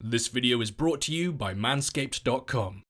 This video is brought to you by Manscaped.com.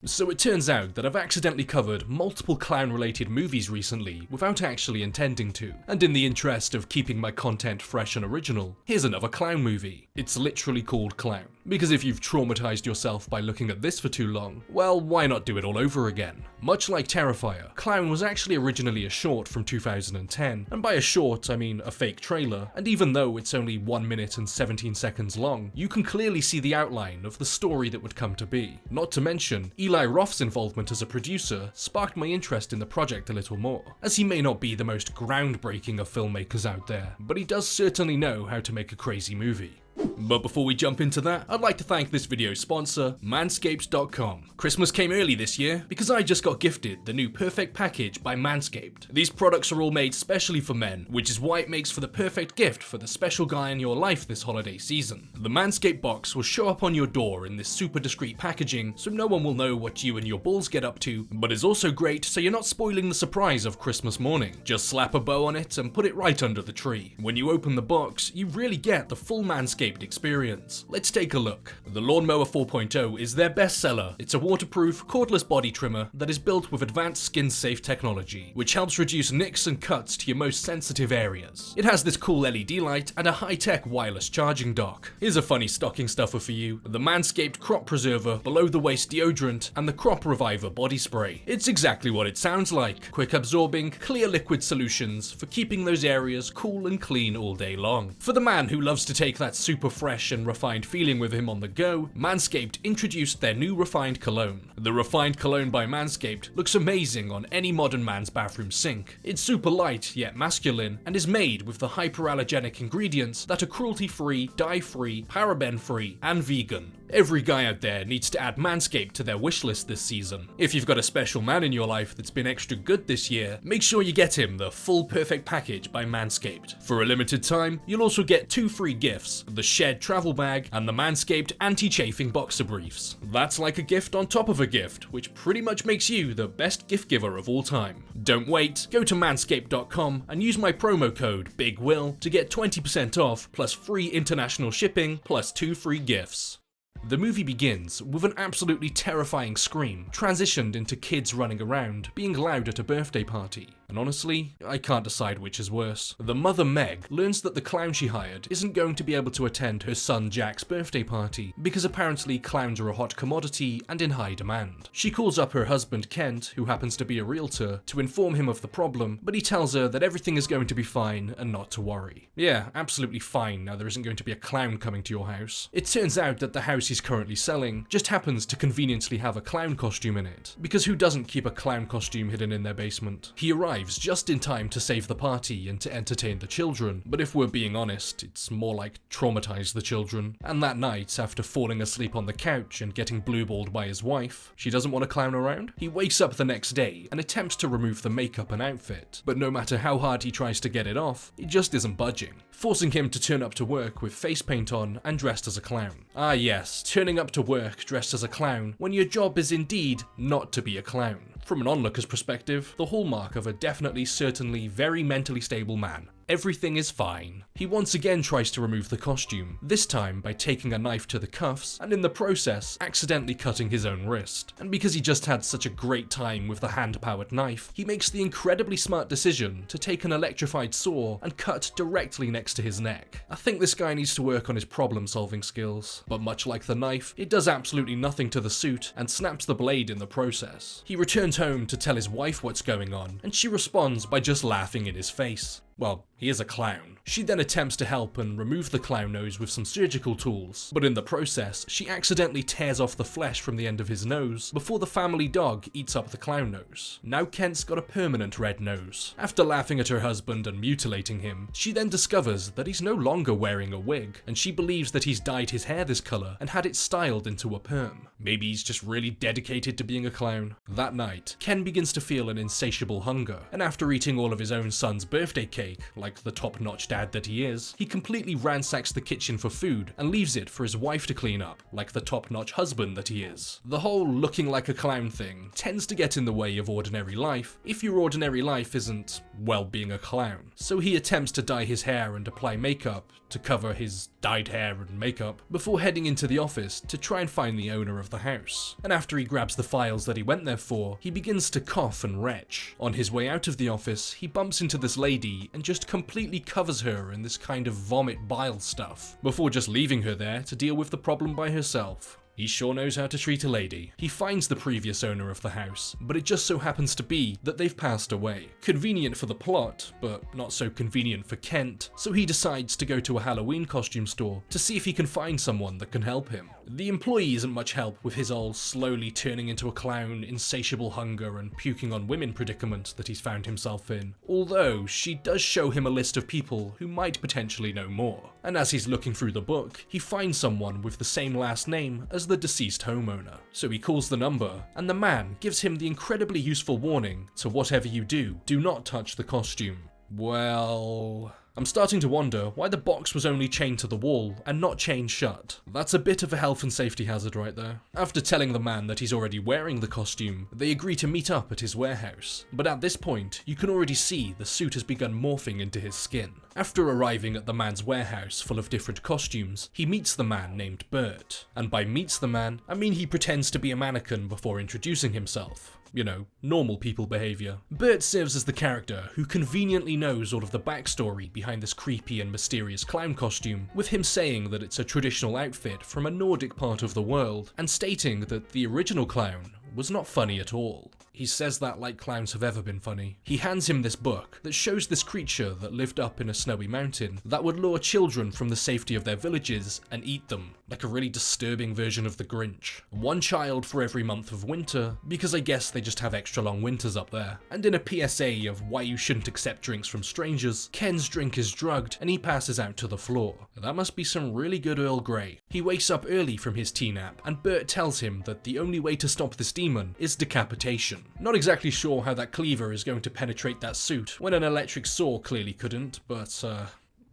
So it turns out that I've accidentally covered multiple clown-related movies recently without actually intending to, and in the interest of keeping my content fresh and original, here's another clown movie. It's literally called Clown, because if you've traumatized yourself by looking at this for too long, well, why not do it all over again? Much like Terrifier, Clown was actually originally a short from 2010, and by a short I mean a fake trailer, and even though it's only 1 minute and 17 seconds long, you can clearly see the outline of the story that would come to be. Not to mention, Eli Roth's involvement as a producer sparked my interest in the project a little more, as he may not be the most groundbreaking of filmmakers out there, but he does certainly know how to make a crazy movie. But before we jump into that, I'd like to thank this video's sponsor, Manscaped.com. Christmas came early this year because I just got gifted the new Perfect Package by Manscaped. These products are all made specially for men, which is why it makes for the perfect gift for the special guy in your life this holiday season. The Manscaped box will show up on your door in this super discreet packaging, so no one will know what you and your balls get up to, but is also great so you're not spoiling the surprise of Christmas morning. Just slap a bow on it and put it right under the tree. When you open the box, you really get the full Manscaped experience. Let's take a look. The Lawnmower 4.0 is their best seller. It's a waterproof, cordless body trimmer that is built with advanced skin-safe technology, which helps reduce nicks and cuts to your most sensitive areas. It has this cool LED light and a high-tech wireless charging dock. Here's a funny stocking stuffer for you: the Manscaped Crop Preserver below-the-waist deodorant and the Crop Reviver body spray. It's exactly what it sounds like: quick absorbing, clear liquid solutions for keeping those areas cool and clean all day long. For the man who loves to take that super fresh and refined feeling with him on the go, Manscaped introduced their new Refined Cologne. The Refined Cologne by Manscaped looks amazing on any modern man's bathroom sink. It's super light yet masculine and is made with the hyperallergenic ingredients that are cruelty-free, dye-free, paraben-free, and vegan. Every guy out there needs to add Manscaped to their wishlist this season. If you've got a special man in your life that's been extra good this year, make sure you get him the full Perfect Package by Manscaped. For a limited time, you'll also get 2 free gifts: the Shed travel bag and the Manscaped anti-chafing boxer briefs. That's like a gift on top of a gift, which pretty much makes you the best gift giver of all time. Don't wait, go to manscaped.com and use my promo code BIGWILL to get 20% off plus free international shipping plus 2 free gifts. The movie begins with an absolutely terrifying scream, transitioned into kids running around, being loud at a birthday party. And honestly, I can't decide which is worse. The mother, Meg, learns that the clown she hired isn't going to be able to attend her son Jack's birthday party because apparently clowns are a hot commodity and in high demand. She calls up her husband Kent, who happens to be a realtor, to inform him of the problem, but he tells her that everything is going to be fine and not to worry. Yeah, absolutely fine now there isn't going to be a clown coming to your house. It turns out that the house he's currently selling just happens to conveniently have a clown costume in it, because who doesn't keep a clown costume hidden in their basement? He arrives just in time to save the party and to entertain the children, but if we're being honest, it's more like traumatize the children. And that night, after falling asleep on the couch and getting blue-balled by his wife, she doesn't want to clown around? He wakes up the next day and attempts to remove the makeup and outfit, but no matter how hard he tries to get it off, it just isn't budging, forcing him to turn up to work with face paint on and dressed as a clown. Ah yes, turning up to work dressed as a clown when your job is indeed not to be a clown. From an onlooker's perspective, the hallmark of a definitely, certainly, very mentally stable man. Everything is fine. He once again tries to remove the costume, this time by taking a knife to the cuffs and in the process accidentally cutting his own wrist. And because he just had such a great time with the hand-powered knife, he makes the incredibly smart decision to take an electrified saw and cut directly next to his neck. I think this guy needs to work on his problem-solving skills, but much like the knife, it does absolutely nothing to the suit and snaps the blade in the process. He returns home to tell his wife what's going on, and she responds by just laughing in his face. Well, he is a clown. She then attempts to help and remove the clown nose with some surgical tools, but in the process, she accidentally tears off the flesh from the end of his nose before the family dog eats up the clown nose. Now Kent's got a permanent red nose. After laughing at her husband and mutilating him, she then discovers that he's no longer wearing a wig, and she believes that he's dyed his hair this color and had it styled into a perm. Maybe he's just really dedicated to being a clown. That night, Ken begins to feel an insatiable hunger, and after eating all of his own son's birthday cake, sake, like the top-notch dad that he is, he completely ransacks the kitchen for food and leaves it for his wife to clean up, like the top-notch husband that he is. The whole looking like a clown thing tends to get in the way of ordinary life if your ordinary life isn't, well, being a clown. So he attempts to dye his hair and apply makeup to cover his dyed hair and makeup before heading into the office to try and find the owner of the house. And after he grabs the files that he went there for, he begins to cough and retch. On his way out of the office, he bumps into this lady and just completely covers her in this kind of vomit bile stuff, before just leaving her there to deal with the problem by herself. He sure knows how to treat a lady. He finds the previous owner of the house, but it just so happens to be that they've passed away. Convenient for the plot, but not so convenient for Kent, so he decides to go to a Halloween costume store to see if he can find someone that can help him. The employee isn't much help with his old slowly turning into a clown, insatiable hunger and puking on women predicament that he's found himself in, although she does show him a list of people who might potentially know more. And as he's looking through the book, he finds someone with the same last name as the deceased homeowner. So he calls the number, and the man gives him the incredibly useful warning to whatever you do not touch the costume. Well, I'm starting to wonder why the box was only chained to the wall and not chained shut. That's a bit of a health and safety hazard right there. After telling the man that he's already wearing the costume, they agree to meet up at his warehouse. But at this point, you can already see the suit has begun morphing into his skin. After arriving at the man's warehouse full of different costumes, he meets the man named Bert. And by meets the man, I mean he pretends to be a mannequin before introducing himself. You know, normal people behavior. Bert serves as the character who conveniently knows all of the backstory behind this creepy and mysterious clown costume, with him saying that it's a traditional outfit from a Nordic part of the world, and stating that the original clown was not funny at all. He says that like clowns have ever been funny. He hands him this book that shows this creature that lived up in a snowy mountain that would lure children from the safety of their villages and eat them, like a really disturbing version of the Grinch. One child for every month of winter, because I guess they just have extra long winters up there. And in a PSA of why you shouldn't accept drinks from strangers, Ken's drink is drugged and he passes out to the floor. That must be some really good Earl Grey. He wakes up early from his tea nap, and Bert tells him that the only way to stop this demon is decapitation. Not exactly sure how that cleaver is going to penetrate that suit when an electric saw clearly couldn't, but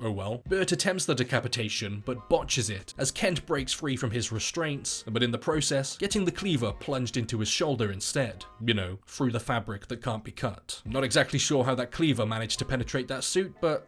oh well. Bert attempts the decapitation, but botches it, as Kent breaks free from his restraints, but in the process, getting the cleaver plunged into his shoulder instead. You know, through the fabric that can't be cut. Not exactly sure how that cleaver managed to penetrate that suit, but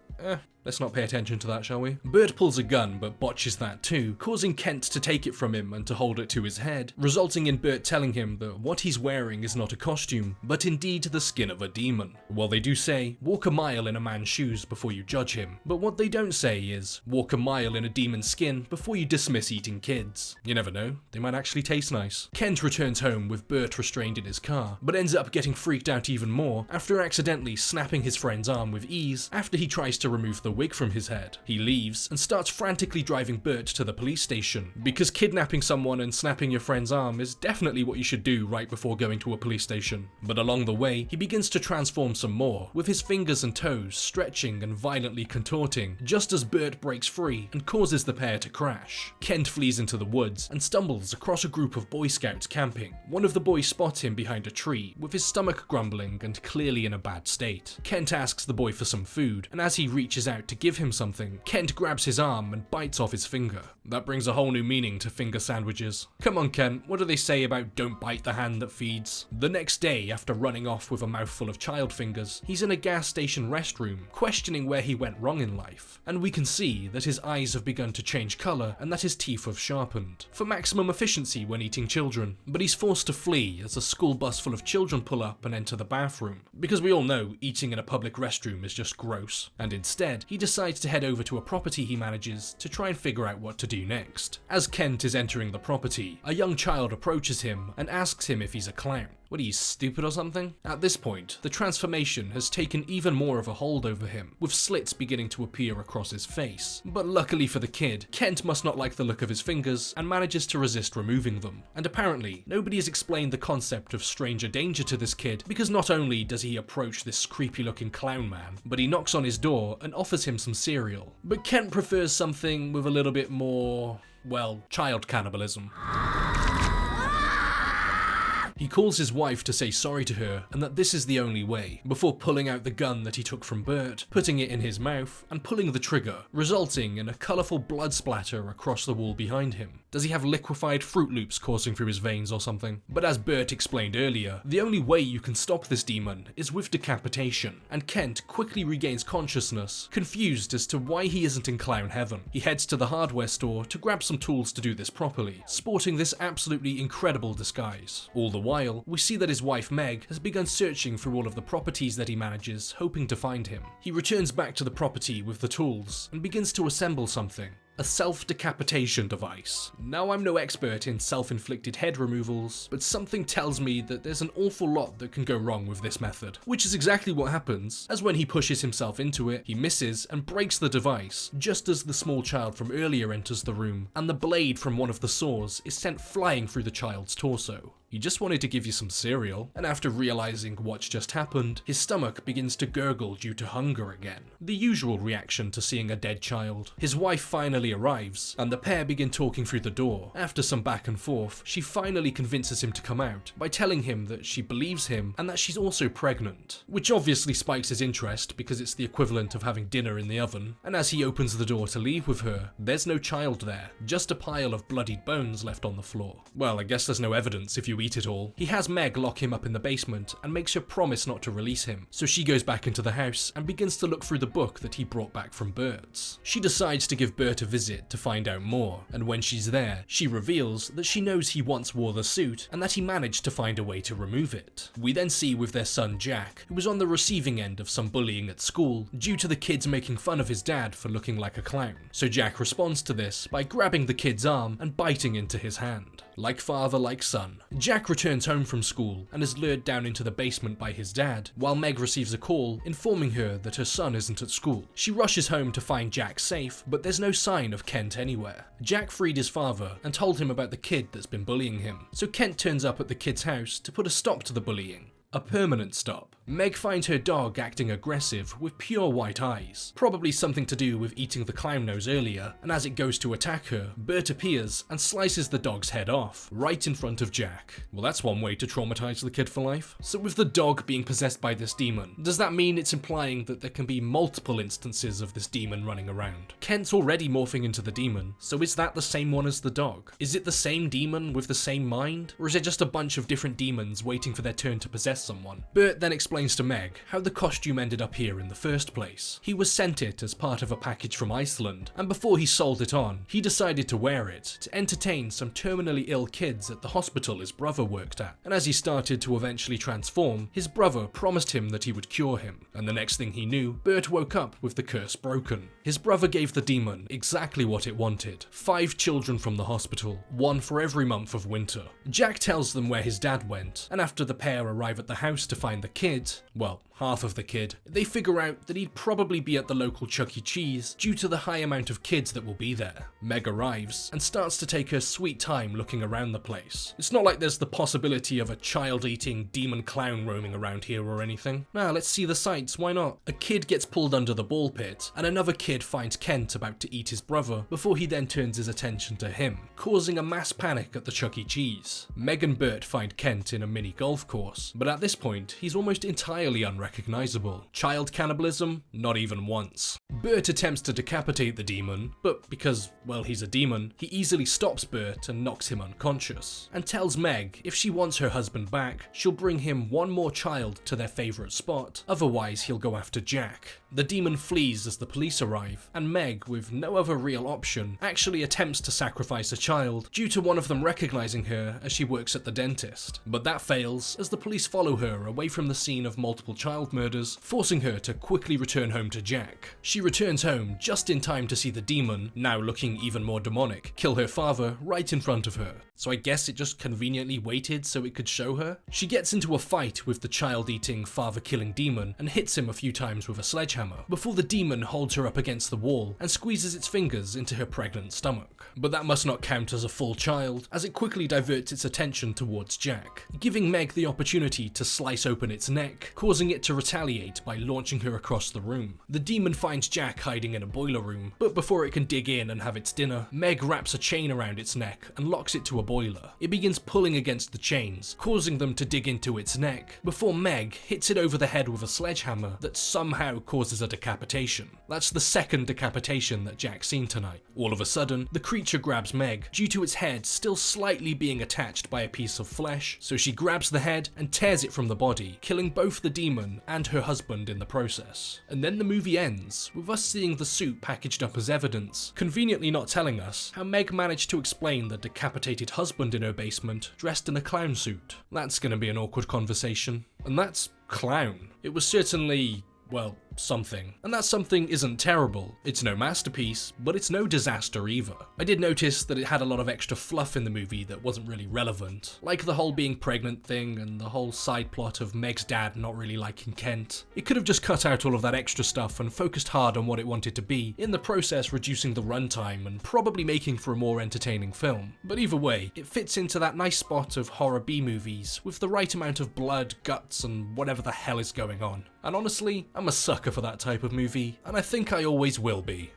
let's not pay attention to that, shall we? Bert pulls a gun, but botches that too, causing Kent to take it from him and to hold it to his head, resulting in Bert telling him that what he's wearing is not a costume, but indeed the skin of a demon. Well, they do say, walk a mile in a man's shoes before you judge him, but what they don't say is, walk a mile in a demon's skin before you dismiss eating kids. You never know, they might actually taste nice. Kent returns home with Bert restrained in his car, but ends up getting freaked out even more after accidentally snapping his friend's arm with ease after he tries to remove the wig from his head. He leaves and starts frantically driving Bert to the police station, because kidnapping someone and snapping your friend's arm is definitely what you should do right before going to a police station. But along the way, he begins to transform some more, with his fingers and toes stretching and violently contorting, just as Bert breaks free and causes the pair to crash. Kent flees into the woods and stumbles across a group of Boy Scouts camping. One of the boys spots him behind a tree, with his stomach grumbling and clearly in a bad state. Kent asks the boy for some food, and as he reaches out to give him something, Kent grabs his arm and bites off his finger. That brings a whole new meaning to finger sandwiches. Come on, Kent, what do they say about don't bite the hand that feeds? The next day, after running off with a mouthful of child fingers, he's in a gas station restroom, questioning where he went wrong in life. And we can see that his eyes have begun to change colour and that his teeth have sharpened, for maximum efficiency when eating children. But he's forced to flee as a school bus full of children pull up and enter the bathroom, because we all know eating in a public restroom is just gross. And instead, he decides to head over to a property he manages to try and figure out what to do next. As Kent is entering the property, a young child approaches him and asks him if he's a clown. What, are you stupid or something? At this point, the transformation has taken even more of a hold over him, with slits beginning to appear across his face. But luckily for the kid, Kent must not like the look of his fingers and manages to resist removing them. And apparently, nobody has explained the concept of stranger danger to this kid, because not only does he approach this creepy looking clown man, but he knocks on his door and offers him some cereal. But Kent prefers something with a little bit more, well, child cannibalism. He calls his wife to say sorry to her and that this is the only way, before pulling out the gun that he took from Bert, putting it in his mouth, and pulling the trigger, resulting in a colourful blood splatter across the wall behind him. Does he have liquefied Fruit Loops coursing through his veins or something? But as Bert explained earlier, the only way you can stop this demon is with decapitation, and Kent quickly regains consciousness, confused as to why he isn't in clown heaven. He heads to the hardware store to grab some tools to do this properly, sporting this absolutely incredible disguise. All the while, we see that his wife Meg has begun searching through all of the properties that he manages, hoping to find him. He returns back to the property with the tools and begins to assemble something. A self-decapitation device. Now, I'm no expert in self-inflicted head removals, but something tells me that there's an awful lot that can go wrong with this method, which is exactly what happens, as when he pushes himself into it, he misses and breaks the device, just as the small child from earlier enters the room, and the blade from one of the saws is sent flying through the child's torso. He just wanted to give you some cereal, and after realizing what's just happened, his stomach begins to gurgle due to hunger again. The usual reaction to seeing a dead child. His wife finally arrives, and the pair begin talking through the door. After some back and forth, she finally convinces him to come out by telling him that she believes him and that she's also pregnant, which obviously spikes his interest because it's the equivalent of having dinner in the oven. And as he opens the door to leave with her, there's no child there, just a pile of bloodied bones left on the floor. Well, I guess there's no evidence if you eat it all. He has Meg lock him up in the basement and makes her promise not to release him, so she goes back into the house and begins to look through the book that he brought back from Bert's. She decides to give Bert a visit to find out more, and when she's there, she reveals that she knows he once wore the suit and that he managed to find a way to remove it. We then see with their son Jack, who was on the receiving end of some bullying at school due to the kids making fun of his dad for looking like a clown. So Jack responds to this by grabbing the kid's arm and biting into his hand. Like father, like son. Jack returns home from school and is lured down into the basement by his dad, while Meg receives a call informing her that her son isn't at school. She rushes home to find Jack safe, but there's no sign of Kent anywhere. Jack freed his father and told him about the kid that's been bullying him, so Kent turns up at the kid's house to put a stop to the bullying. A permanent stop. Meg finds her dog acting aggressive with pure white eyes, probably something to do with eating the clown nose earlier, and as it goes to attack her, Bert appears and slices the dog's head off, right in front of Jack. Well, that's one way to traumatize the kid for life. So with the dog being possessed by this demon, does that mean it's implying that there can be multiple instances of this demon running around? Kent's already morphing into the demon, so is that the same one as the dog? Is it the same demon with the same mind? Or is it just a bunch of different demons waiting for their turn to possess someone? Bert then explains to Meg how the costume ended up here in the first place. He was sent it as part of a package from Iceland, and before he sold it on, he decided to wear it to entertain some terminally ill kids at the hospital his brother worked at. And as he started to eventually transform, his brother promised him that he would cure him, and the next thing he knew, Bert woke up with the curse broken. His brother gave the demon exactly what it wanted: 5 children from the hospital, 1 for every month of winter. Jack tells them where his dad went, and after the pair arrive at the house to find the kid, well, half of the kid, they figure out that he'd probably be at the local Chuck E. Cheese due to the high amount of kids that will be there. Meg arrives and starts to take her sweet time looking around the place. It's not like there's the possibility of a child-eating demon clown roaming around here or anything. Nah, let's see the sights, why not? A kid gets pulled under the ball pit, and another kid finds Kent about to eat his brother before he then turns his attention to him, causing a mass panic at the Chuck E. Cheese. Meg and Bert find Kent in a mini golf course, but at this point, he's almost entirely unrecognizable. Child cannibalism? Not even once. Bert attempts to decapitate the demon, but because, well, he's a demon, he easily stops Bert and knocks him unconscious, and tells Meg if she wants her husband back, she'll bring him one more child to their favorite spot, otherwise he'll go after Jack. The demon flees as the police arrive, and Meg, with no other real option, actually attempts to sacrifice a child due to one of them recognizing her as she works at the dentist. But that fails as the police follow her away from the scene of multiple child murders, forcing her to quickly return home to Jack. She returns home just in time to see the demon, now looking even more demonic, kill her father right in front of her. So I guess it just conveniently waited so it could show her? She gets into a fight with the child-eating, father-killing demon and hits him a few times with a sledgehammer, before the demon holds her up against the wall and squeezes its fingers into her pregnant stomach. But that must not count as a full child, as it quickly diverts its attention towards Jack, giving Meg the opportunity to slice open its neck, causing it to retaliate by launching her across the room. The demon finds Jack hiding in a boiler room, but before it can dig in and have its dinner, Meg wraps a chain around its neck and locks it to a boiler. It begins pulling against the chains, causing them to dig into its neck, before Meg hits it over the head with a sledgehammer that somehow causes a decapitation. That's the second decapitation that Jack's seen tonight. All of a sudden, the creature grabs Meg, due to its head still slightly being attached by a piece of flesh, so she grabs the head and tears it from the body, killing both the demon and her husband in the process. And then the movie ends, with us seeing the suit packaged up as evidence, conveniently not telling us how Meg managed to explain the decapitated husband in her basement dressed in a clown suit. That's gonna be an awkward conversation. And that's Clown. It was certainly, well, something. And that something isn't terrible. It's no masterpiece, but it's no disaster either. I did notice that it had a lot of extra fluff in the movie that wasn't really relevant, like the whole being pregnant thing and the whole side plot of Meg's dad not really liking Kent. It could have just cut out all of that extra stuff and focused hard on what it wanted to be, in the process reducing the runtime and probably making for a more entertaining film. But either way, it fits into that nice spot of horror B-movies with the right amount of blood, guts, and whatever the hell is going on. And honestly, I'm a sucker for that type of movie, and I think I always will be.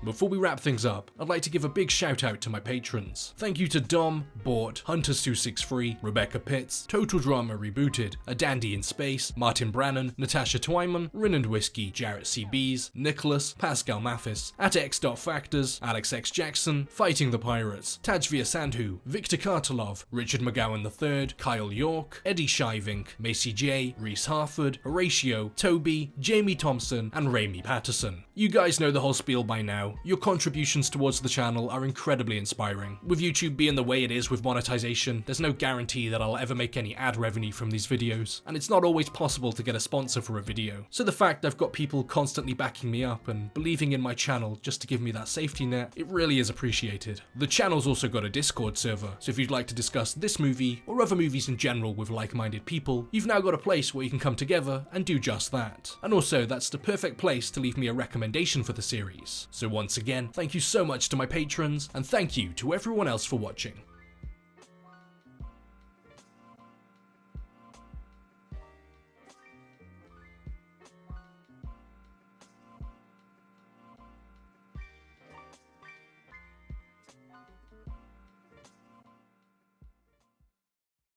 Before we wrap things up, I'd like to give a big shout out to my patrons. Thank you to Dom, Bort, Hunters263, Rebecca Pitts, Total Drama Rebooted, A Dandy in Space, Martin Brannan, Natasha Twyman, Rin and Whiskey, Jarrett C. Bees, Nicholas, Pascal Mathis, at X.Factors, Alex X. Jackson, Fighting the Pirates, Tajvir Sandhu, Victor Kartalov, Richard McGowan III, Kyle York, Eddie Shivink, Macy J, Reese Harford, Horatio, Toby, Jamie Thompson, and Raimi Patterson. You guys know the whole spiel by now. Your contributions towards the channel are incredibly inspiring. With YouTube being the way it is with monetization, there's no guarantee that I'll ever make any ad revenue from these videos, and it's not always possible to get a sponsor for a video. So the fact I've got people constantly backing me up and believing in my channel just to give me that safety net, it really is appreciated. The channel's also got a Discord server, so if you'd like to discuss this movie or other movies in general with like-minded people, you've now got a place where you can come together and do just that. And also, that's the perfect place to leave me a recommendation for the series. So once again, thank you so much to my patrons, and thank you to everyone else for watching.